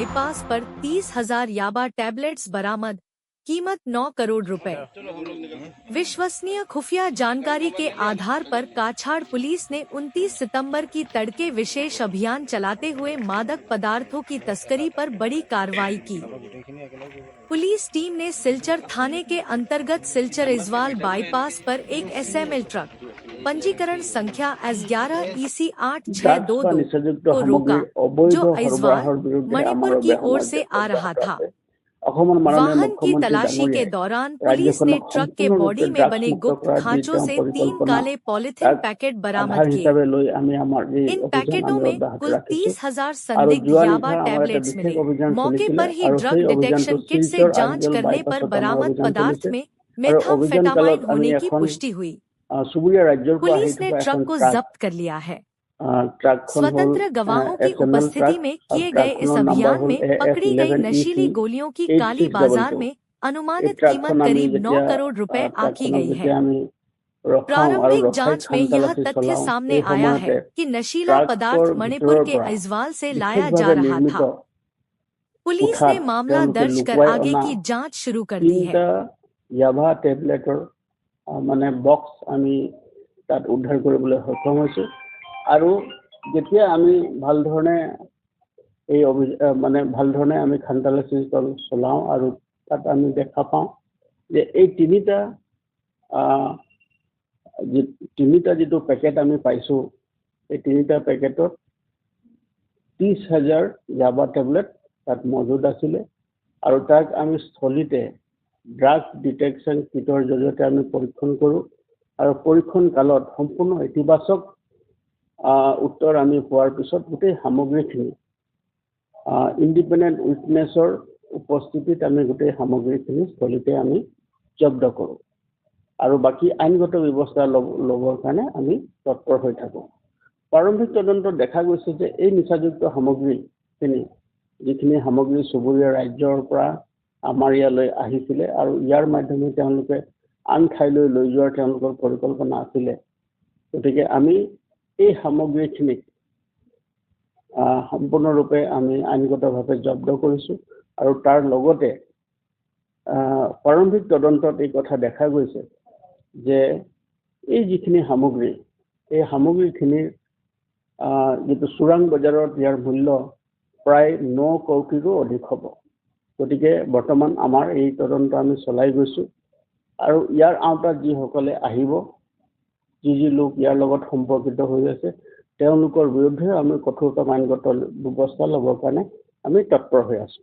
Bypass पर 30,000 याबा tablets बरामद, कीमत 9 करोड़ रुपए। विश्वसनीय खुफिया जानकारी के आधार पर काछाड़ पुलिस ने 29 सितंबर की तड़के विशेष अभियान चलाते हुए मादक पदार्थों की तस्करी पर बड़ी कार्रवाई की। पुलिस टीम ने सिलचर थाने के अंतर्गत सिलचर इजवाल बाईपास पर एक SML ट्रक पंजीकरण संख्या S11 EC 8622 को रोका, जो इजवाल मणिपुर की ओर से आ रहा था। वाहन की तलाशी के दौरान पुलिस ने ट्रक के बॉडी में बने गुप्त खांचों से 3 काले पॉलिथीन पैकेट बरामद किए। इन पैकेटों में कुल 30,000 संदिग्ध याबा टैबलेट्स मिले। मौके पर ही ड्रग डिटेक्शन किट से जांच करने पर बरामद पदार्थ में मेथाम्फेटामाइन होने की पुष्टि हुई। पुलिस ने ट्रक को जब्त कर लिया है। स्वतंत्र गवाहों की उपस्थिति में किए गए इस अभियान में पकड़ी गई नशीली गोलियों की काली बाजार में अनुमानित कीमत करीब 9 करोड़ रुपए आंकी गई है। प्रारंभिक जांच में यह तथ्य सामने आया है कि नशीला पदार्थ मणिपुर के इजवाल से लाया जा रहा था। पुलिस ने मामला दर्ज कर आगे की जांच शुरू कर दी है। याबा टेबलेटर माने बक्स आमी तात उद्धार কৰিবলৈ সক্ষম হৈছো আৰু যেতিয়া আমি ভাল ধৰণে এই মানে ভাল ধৰণে আমি খানতালাচি চলাও আৰু তাত আমি দেখা পাওঁ যে এই তিনিটা যেটো পেকেট আমি পাইছো এই তিনিটা পেকেটত 30,000 ইয়াবা টেবলেট তাত মজুদ আছিল আৰু তাক আমি স্থলিতে ড্ৰাগ ডিটেকশ্যন কিটৰ জৰিয়তে আমি পৰীক্ষণ কৰোঁ আৰু পৰীক্ষণ কালত সম্পূৰ্ণ ইতিবাচক উত্তৰ আমি পোৱাৰ পিছত গোটেই সামগ্ৰীখিনি ইণ্ডিপেণ্ডেণ্ট উইটনেছৰ উপস্থিতিত আমি গোটেই সামগ্ৰীখিনি স্থলিতে আমি জব্দ কৰোঁ আৰু বাকি আইনগত ব্যৱস্থা ল'বৰ কাৰণে আমি তৎপৰ হৈ থাকোঁ। প্ৰাৰম্ভিক তদন্তত দেখা গৈছে যে এই নিচাযুক্ত সামগ্ৰীখিনি যিখিনি সামগ্ৰী চুবুৰীয়া ৰাজ্যৰ পৰা আমাৰ ইয়ালৈ আহিছিলে আৰু ইয়াৰ মাধ্যমে তেওঁলোকে আন ঠাইলৈ লৈ যোৱাৰ তেওঁলোকৰ পৰিকল্পনা আছিলে। গতিকে আমি এই সামগ্ৰীখিনিক সম্পূৰ্ণৰূপে আমি আইনগতভাৱে জব্দ কৰিছোঁ আৰু তাৰ লগতে প্ৰাৰম্ভিক তদন্তত এই কথা দেখা গৈছে যে এই যিখিনি সামগ্ৰী এই সামগ্ৰীখিনিৰ যিটো চোৰাং বজাৰত ইয়াৰ মূল্য প্ৰায় 9 কোটিৰো অধিক হ'ব। গতিকে বৰ্তমান আমাৰ এই তদন্ত আমি চলাই গৈছোঁ আৰু ইয়াৰ আওতাত যিসকলে আহিব যি লোক ইয়াৰ লগত সম্পৰ্কিত হৈ আছে তেওঁলোকৰ বিৰুদ্ধে আমি কঠোৰতম আইনগত ব্যৱস্থা ল'বৰ কাৰণে আমি তৎপৰ হৈ আছোঁ।